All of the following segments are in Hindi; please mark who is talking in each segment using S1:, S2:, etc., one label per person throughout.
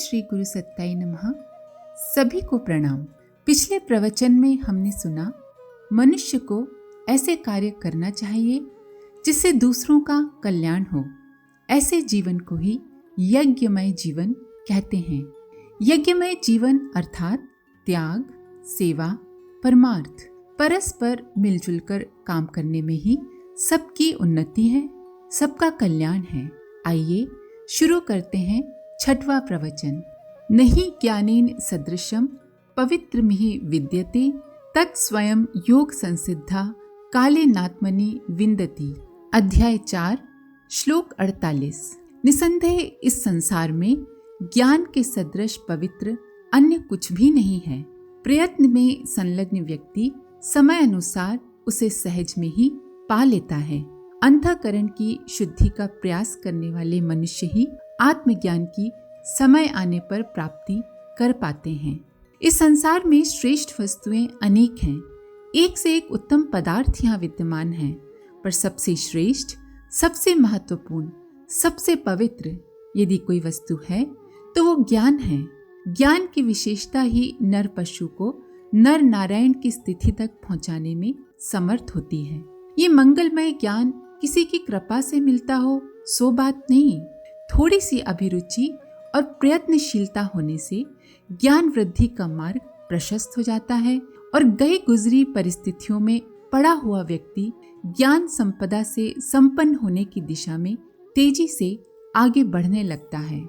S1: श्री गुरु सत्ताई नमः। सभी को प्रणाम। पिछले प्रवचन में हमने सुना मनुष्य को ऐसे कार्य करना चाहिए जिससे दूसरों का कल्याण हो। ऐसे जीवन को ही यज्ञमय जीवन कहते हैं। यज्ञमय जीवन अर्थात त्याग, सेवा, परमार्थ, परस्पर मिलजुल कर काम करने में ही सबकी उन्नति है, सबका कल्याण है। आइए शुरू करते हैं छठवां प्रवचन। नहीं ज्ञानेन सदृशम पवित्रमिहि विद्यते तत्स्वयं योग संसिद्धा कालेनात्मनि विन्दति। अध्याय 4 श्लोक 48। निसंदेह इस संसार में ज्ञान के सदृश पवित्र अन्य कुछ भी नहीं है। प्रयत्न में संलग्न व्यक्ति समय अनुसार उसे सहज में ही पा लेता है। अंतःकरण की शुद्धि का प्रयास करने वाले मनुष्य ही आत्मज्ञान की समय आने पर प्राप्ति कर पाते हैं। इस संसार में श्रेष्ठ वस्तुएं अनेक हैं, एक से एक उत्तम पदार्थ यहाँ विद्यमान हैं, पर सबसे श्रेष्ठ, सबसे महत्वपूर्ण, सबसे पवित्र यदि कोई वस्तु है तो वो ज्ञान है। ज्ञान की विशेषता ही नर पशु को नर नारायण की स्थिति तक पहुंचाने में समर्थ होती है। ये मंगलमय ज्ञान किसी की कृपा से मिलता हो सो बात नहीं। थोड़ी सी अभिरुचि और प्रयत्नशीलता होने से ज्ञान वृद्धि का मार्ग प्रशस्त हो जाता है और गई गुजरी परिस्थितियों में पड़ा हुआ व्यक्ति ज्ञान संपदा से संपन्न होने की दिशा में तेजी से आगे बढ़ने लगता है।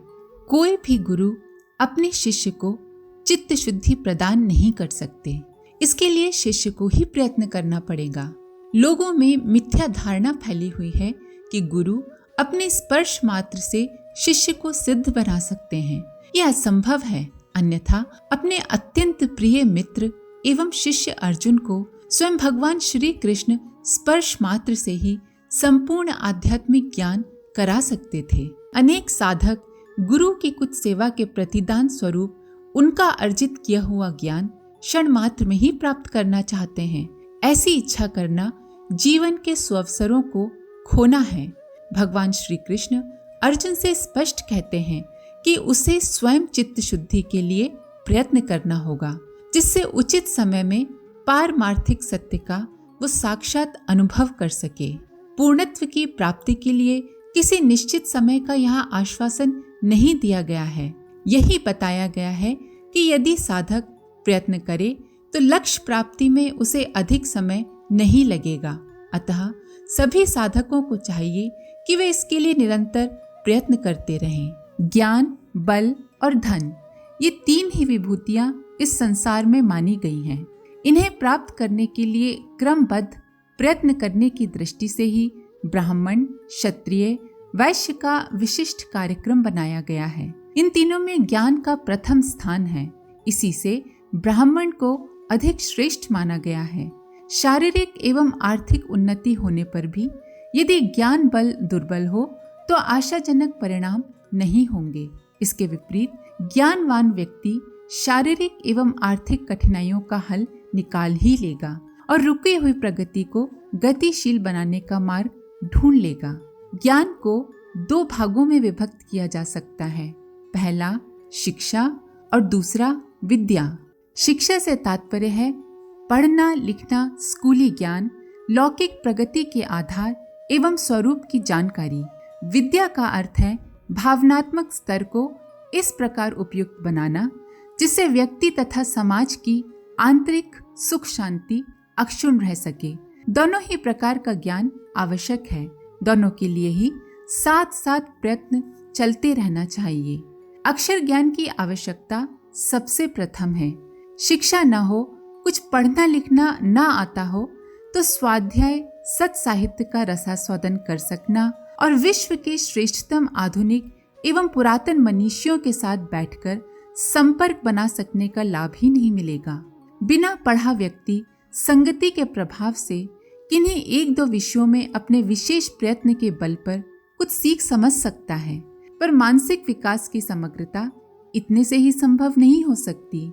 S1: कोई भी गुरु अपने शिष्य को चित्त शुद्धि प्रदान नहीं कर सकते। इसके लिए शिष्य को ही प्रयत्न करना पड़ेगा। लोगों में मिथ्या धारणा फैली हुई है कि गुरु अपने स्पर्श मात्र से शिष्य को सिद्ध बना सकते हैं। यह असंभव है। अन्यथा अपने अत्यंत प्रिय मित्र एवं शिष्य अर्जुन को स्वयं भगवान श्री कृष्ण स्पर्श मात्र से ही संपूर्ण आध्यात्मिक ज्ञान करा सकते थे। अनेक साधक गुरु की कुछ सेवा के प्रतिदान स्वरूप उनका अर्जित किया हुआ ज्ञान क्षण मात्र में ही प्राप्त करना चाहते हैं। ऐसी इच्छा करना जीवन के सुअवसरों को खोना है। भगवान श्री कृष्ण अर्जुन से स्पष्ट कहते हैं कि उसे स्वयं चित्त शुद्धि के लिए प्रयत्न करना होगा, जिससे उचित समय में पारमार्थिक सत्य का वो साक्षात अनुभव कर सके। पूर्णत्व की प्राप्ति के लिए किसी निश्चित समय का यहाँ आश्वासन नहीं दिया गया है। यही बताया गया है कि यदि साधक प्रयत्न करे तो लक्ष्य प्राप्ति में उसे अधिक समय नहीं लगेगा। अतः सभी साधकों को चाहिए कि वे इसके लिए निरंतर प्रयत्न करते रहें। ज्ञान, बल और धन, ये तीन ही विभूतियां इस संसार में मानी गई हैं। इन्हें प्राप्त करने के लिए क्रमबद्ध प्रयत्न करने की दृष्टि से ही ब्राह्मण, क्षत्रिय, वैश्य का विशिष्ट कार्यक्रम बनाया गया है। इन तीनों में ज्ञान का प्रथम स्थान है। इसी से ब्राह्मण को अधिक श्रेष्ठ माना गया है। शारीरिक एवं आर्थिक उन्नति होने पर भी यदि ज्ञान बल दुर्बल हो तो आशाजनक परिणाम नहीं होंगे। इसके विपरीत ज्ञानवान व्यक्ति शारीरिक एवं आर्थिक कठिनाइयों का हल निकाल ही लेगा और रुकी हुई प्रगति को गतिशील बनाने का मार्ग ढूंढ लेगा। ज्ञान को दो भागों में विभक्त किया जा सकता है। पहला शिक्षा और दूसरा विद्या। शिक्षा से तात्पर्य है पढ़ना लिखना, स्कूली ज्ञान, लौकिक प्रगति के आधार एवं स्वरूप की जानकारी। विद्या का अर्थ है भावनात्मक स्तर को इस प्रकार उपयुक्त बनाना जिससे व्यक्ति तथा समाज की आंतरिक सुख शांति अक्षुण्ण रह सके। दोनों ही प्रकार का ज्ञान आवश्यक है। दोनों के लिए ही साथ साथ प्रयत्न चलते रहना चाहिए। अक्षर ज्ञान की आवश्यकता सबसे प्रथम है। शिक्षा न हो, कुछ पढ़ना लिखना न आता हो तो स्वाध्याय सत साहित्य का रसास्वादन कर सकना और विश्व के श्रेष्ठतम आधुनिक एवं पुरातन मनीषियों के साथ बैठकर संपर्क बना सकने का लाभ ही नहीं मिलेगा। बिना पढ़ा व्यक्ति संगति के प्रभाव से किन्हीं एक दो विषयों में अपने विशेष प्रयत्न के बल पर कुछ सीख समझ सकता है, पर मानसिक विकास की समग्रता इतने से ही संभव नहीं हो सकती।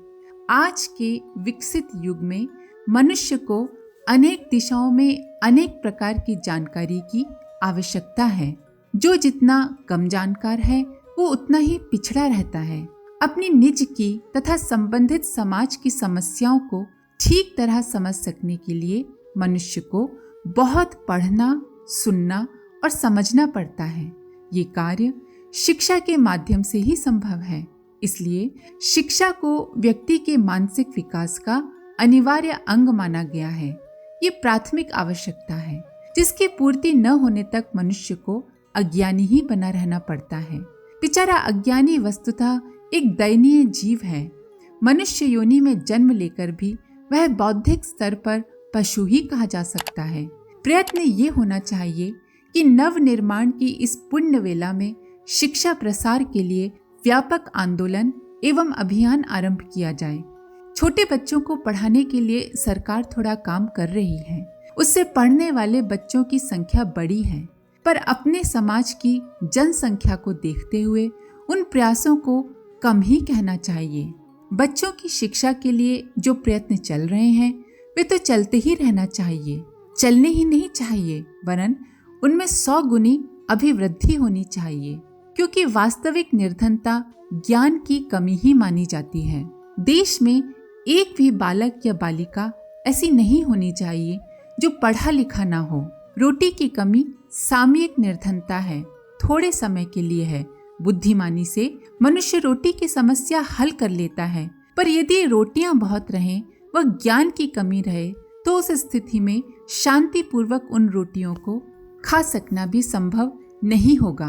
S1: आज के विकसित युग में मनुष्य को अनेक दिशाओं में अनेक प्रकार की जानकारी की आवश्यकता है। जो जितना कम जानकार है वो उतना ही पिछड़ा रहता है। अपनी निज की तथा संबंधित समाज की समस्याओं को ठीक तरह समझ सकने के लिए मनुष्य को बहुत पढ़ना, सुनना और समझना पड़ता है। ये कार्य शिक्षा के माध्यम से ही संभव है। इसलिए शिक्षा को व्यक्ति के मानसिक विकास का अनिवार्य अंग माना गया है। ये प्राथमिक आवश्यकता है जिसकी पूर्ति न होने तक मनुष्य को अज्ञानी ही बना रहना पड़ता है। बेचारा अज्ञानी वस्तुतः एक दयनीय जीव है। मनुष्य योनि में जन्म लेकर भी वह बौद्धिक स्तर पर पशु ही कहा जा सकता है। प्रयत्न ये होना चाहिए कि नव निर्माण की इस पुण्य वेला में शिक्षा प्रसार के लिए व्यापक आंदोलन एवं अभियान आरंभ किया जाए। छोटे बच्चों को पढ़ाने के लिए सरकार थोड़ा काम कर रही है। उससे पढ़ने वाले बच्चों की संख्या बड़ी है, पर अपने समाज की जनसंख्या को देखते हुए उन प्रयासों को कम ही कहना चाहिए। बच्चों की शिक्षा के लिए जो प्रयत्न चल रहे हैं वे तो चलते ही रहना चाहिए। चलने ही नहीं चाहिए वरन उनमें 100 गुनी अभिवृद्धि होनी चाहिए, क्योंकि वास्तविक निर्धनता ज्ञान की कमी ही मानी जाती है। देश में एक भी बालक या बालिका ऐसी नहीं होनी चाहिए जो पढ़ा लिखा ना हो। रोटी की कमी सामयिक निर्धनता है, थोड़े समय के लिए है। बुद्धिमानी से मनुष्य रोटी की समस्या हल कर लेता है, पर यदि रोटियां बहुत रहें व ज्ञान की कमी रहे तो उस स्थिति में शांतिपूर्वक उन रोटियों को खा सकना भी संभव नहीं होगा।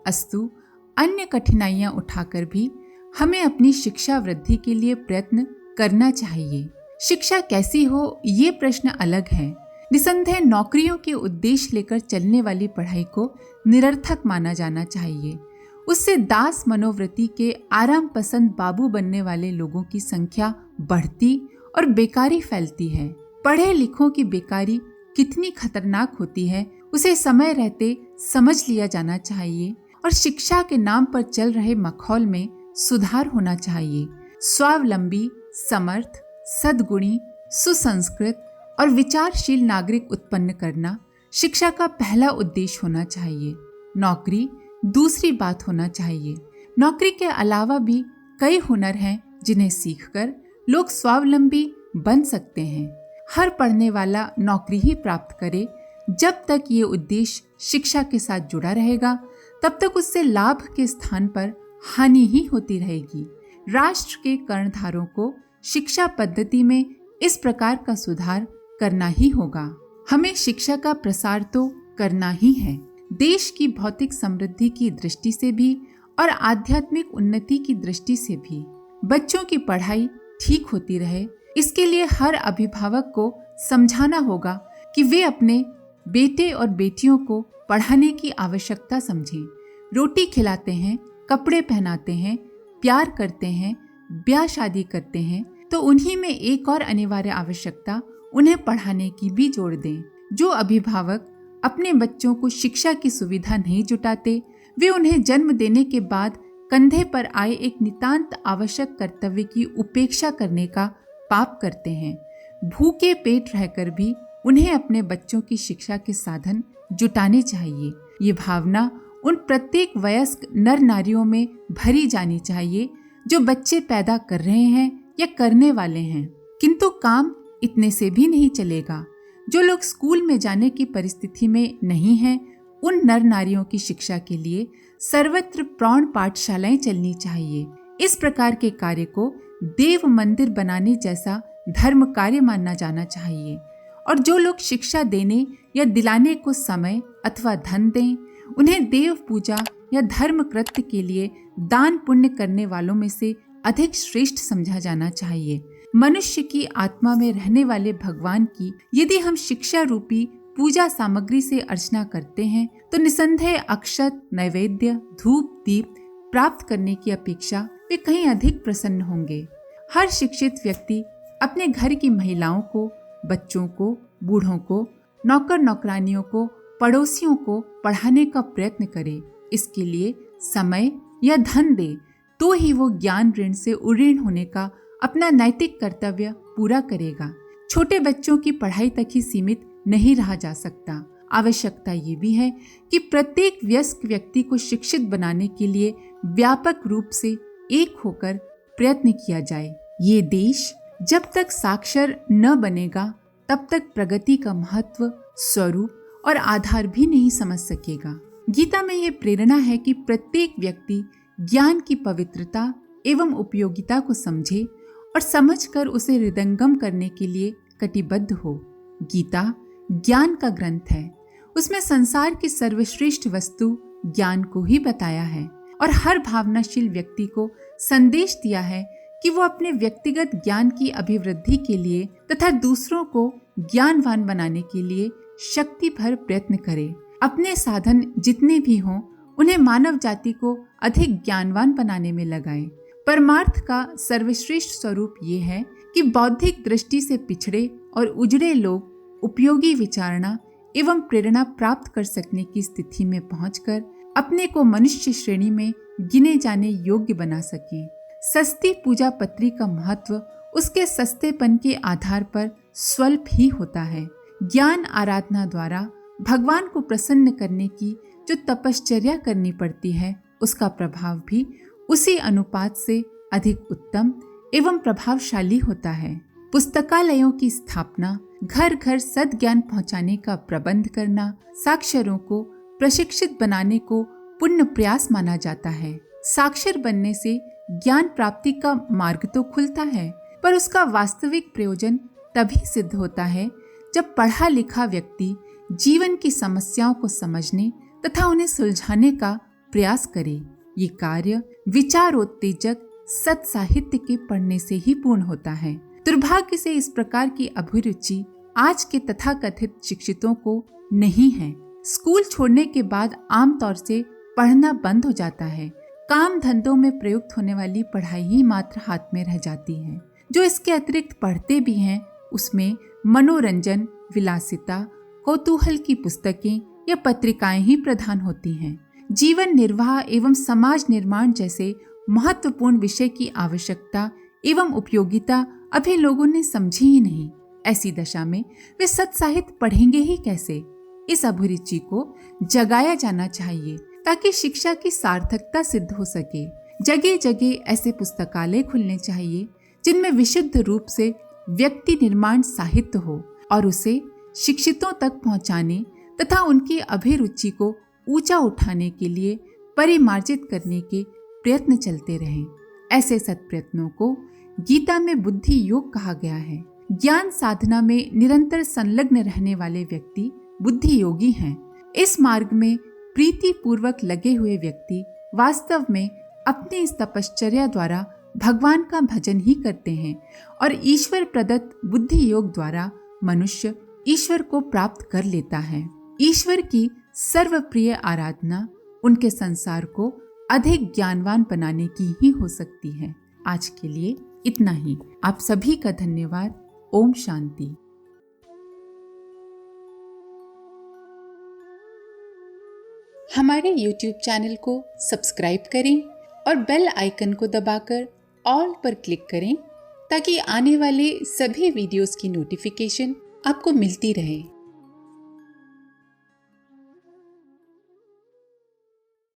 S1: अस्तु अन्य कठिनाइयां उठाकर भी हमें अपनी शिक्षा वृद्धि के लिए प्रयत्न करना चाहिए। शिक्षा कैसी हो ये प्रश्न अलग है। निसंदेह नौकरियों के उद्देश्य लेकर चलने वाली पढ़ाई को निरर्थक माना जाना चाहिए। उससे दास मनोवृत्ति के आराम पसंद बाबू बनने वाले लोगों की संख्या बढ़ती और बेकारी फैलती है। पढ़े लिखों की बेकारी कितनी खतरनाक होती है उसे समय रहते समझ लिया जाना चाहिए और शिक्षा के नाम पर चल रहे मखौल में सुधार होना चाहिए। स्वावलंबी, समर्थ, सद्गुणी, सुसंस्कृत और विचारशील नागरिक उत्पन्न करना शिक्षा का पहला उद्देश्य होना चाहिए। नौकरी दूसरी बात होना चाहिए। नौकरी के अलावा भी कई हुनर हैं जिन्हें सीखकर लोग स्वावलंबी बन सकते हैं। हर पढ़ने वाला नौकरी ही प्राप्त करे। जब तक ये उद्देश्य शिक्षा के साथ जुड़ा रहेगा तब तक उससे लाभ के स्थान पर हानि ही होती रहेगी। राष्ट्र के कर्णधारों को शिक्षा पद्धति में इस प्रकार का सुधार करना ही होगा। हमें शिक्षा का प्रसार तो करना ही है। देश की भौतिक समृद्धि की दृष्टि से भी और आध्यात्मिक उन्नति की दृष्टि से भी बच्चों की पढ़ाई ठीक होती रहे, इसके लिए हर अभिभावक को समझाना होगा कि वे अपने बेटे और बेटियों को पढ़ाने की आवश्यकता समझें। रोटी खिलाते हैं, कपड़े पहनाते हैं, प्यार करते हैं, ब्याह शादी करते हैं, तो उन्हीं में एक और अनिवार्य आवश्यकता उन्हें पढ़ाने की भी जोड़ दें। जो अभिभावक अपने बच्चों को शिक्षा की सुविधा नहीं जुटाते, वे उन्हें जन्म देने के बाद कंधे पर आए एक नितांत आवश्यक कर्तव्य की उपेक्षा करने का पाप करते हैं। भूखे पेट रहकर भी उन्हें अपने बच्चों की शिक्षा के साधन जुटाने चाहिए। ये भावना उन प्रत्येक वयस्क नर नारियों में भरी जानी चाहिए जो बच्चे पैदा कर रहे हैं या करने वाले हैं। किंतु काम इतने से भी नहीं चलेगा। जो लोग स्कूल में जाने की परिस्थिति में नहीं हैं, उन नर नारियों की शिक्षा के लिए सर्वत्र प्रौढ़ पाठशालाएं चलनी चाहिए। इस प्रकार के कार्य को देव मंदिर बनाने जैसा धर्म कार्य मानना जाना चाहिए। और जो लोग शिक्षा देने या दिलाने को समय अथवा धन दें, उन्हें देव पूजा या धर्म कृत्य के लिए दान पुण्य करने वालों में से अधिक श्रेष्ठ समझा जाना चाहिए। मनुष्य की आत्मा में रहने वाले भगवान की यदि हम शिक्षा रूपी पूजा सामग्री से अर्चना करते हैं तो निसंदेह अक्षत, नैवेद्य, धूप, दीप प्राप्त करने की अपेक्षा वे कहीं अधिक प्रसन्न होंगे। हर शिक्षित व्यक्ति अपने घर की महिलाओं को, बच्चों को, बूढ़ों को, नौकर नौकरानियों को, पड़ोसियों को पढ़ाने का प्रयत्न करे। इसके लिए समय या धन दे तो ही वो ज्ञान ऋण से उऋण होने का अपना नैतिक कर्तव्य पूरा करेगा। छोटे बच्चों की पढ़ाई तक ही सीमित नहीं रहा जा सकता। आवश्यकता ये भी है कि प्रत्येक वयस्क व्यक्ति को शिक्षित बनाने के लिए व्यापक रूप से एक होकर प्रयत्न किया जाए। ये देश जब तक साक्षर न बनेगा तब तक प्रगति का महत्व, स्वरूप और आधार भी नहीं समझ सकेगा। गीता में ये प्रेरणा है कि प्रत्येक व्यक्ति ज्ञान की पवित्रता एवं उपयोगिता को समझे और समझकर उसे हृदयंगम करने के लिए कटिबद्ध हो। गीता ज्ञान का ग्रंथ है। उसमें संसार की सर्वश्रेष्ठ वस्तु ज्ञान को ही बताया है और हर भावनाशील व्यक्ति को संदेश दिया है कि वो अपने व्यक्तिगत ज्ञान की अभिवृद्धि के लिए तथा दूसरों को ज्ञानवान बनाने के लिए शक्ति भर प्रयत्न करे। अपने साधन जितने भी हों उन्हें मानव जाति को अधिक ज्ञानवान बनाने में लगाएं। परमार्थ का सर्वश्रेष्ठ स्वरूप ये है कि बौद्धिक दृष्टि से पिछड़े और उजड़े लोग उपयोगी विचारणा एवं प्रेरणा प्राप्त कर सकने की स्थिति में पहुंचकर अपने को मनुष्य श्रेणी में गिने जाने योग्य बना सकें। सस्ती पूजा पत्री का महत्व उसके सस्तेपन के आधार पर स्वल्प ही होता है। ज्ञान आराधना द्वारा भगवान को प्रसन्न करने की जो तपश्चर्या करनी पड़ती है उसका प्रभाव भी उसी अनुपात से अधिक उत्तम एवं प्रभावशाली होता है। पुस्तकालयों की स्थापना, घर घर सद्ज्ञान पहुंचाने का प्रबंध करना, साक्षरों को प्रशिक्षित बनाने को पुण्य प्रयास माना जाता है। साक्षर बनने से ज्ञान प्राप्ति का मार्ग तो खुलता है, पर उसका वास्तविक प्रयोजन तभी सिद्ध होता है जब पढ़ा लिखा व्यक्ति जीवन की समस्याओं को समझने तथा उन्हें सुलझाने का प्रयास करे। ये कार्य विचारोत्तेजक सत साहित्य के पढ़ने से ही पूर्ण होता है। दुर्भाग्य से इस प्रकार की अभिरुचि आज के तथाकथित शिक्षितों को नहीं है। स्कूल छोड़ने के बाद आमतौर से पढ़ना बंद हो जाता है। काम धंधों में प्रयुक्त होने वाली पढ़ाई ही मात्र हाथ में रह जाती है। जो इसके अतिरिक्त पढ़ते भी हैं उसमें मनोरंजन, विलासिता, कौतूहल की पुस्तकें या पत्रिकाएं ही प्रधान होती हैं। जीवन निर्वाह एवं समाज निर्माण जैसे महत्वपूर्ण विषय की आवश्यकता एवं उपयोगिता अभी लोगों ने समझी ही नहीं। ऐसी दशा में वे सत साहित्य पढ़ेंगे ही कैसे? इस अभिरुचि को जगाया जाना चाहिए ताकि शिक्षा की सार्थकता सिद्ध हो सके। जगह जगह ऐसे पुस्तकालय खुलने चाहिए जिनमें विशुद्ध रूप से व्यक्ति निर्माण साहित्य हो और उसे शिक्षितों तक पहुंचाने तथा उनकी अभिरुचि को ऊंचा उठाने के लिए परिमार्जित करने के प्रयत्न चलते रहें। ऐसे सत्प्रयत्नों को गीता में बुद्धि योग कहा गया है। ज्ञान साधना में निरंतर संलग्न रहने वाले व्यक्ति बुद्धि योगी हैं। इस मार्ग में प्रीति पूर्वक लगे हुए व्यक्ति वास्तव में अपनी इस तपश्चर्या द्वारा भगवान का भजन ही करते हैं और ईश्वर प्रदत्त बुद्धि योग द्वारा मनुष्य ईश्वर को प्राप्त कर लेता है। ईश्वर की सर्वप्रिय आराधना उनके संसार को अधिक ज्ञानवान बनाने की ही हो सकती है। आज के लिए इतना ही। आप सभी का धन्यवाद। ओम शांति। हमारे YouTube चैनल को सब्सक्राइब करें और बेल आइकन को दबाकर ऑल पर क्लिक करें ताकि आने वाले सभी वीडियोस की नोटिफिकेशन आपको मिलती रहे।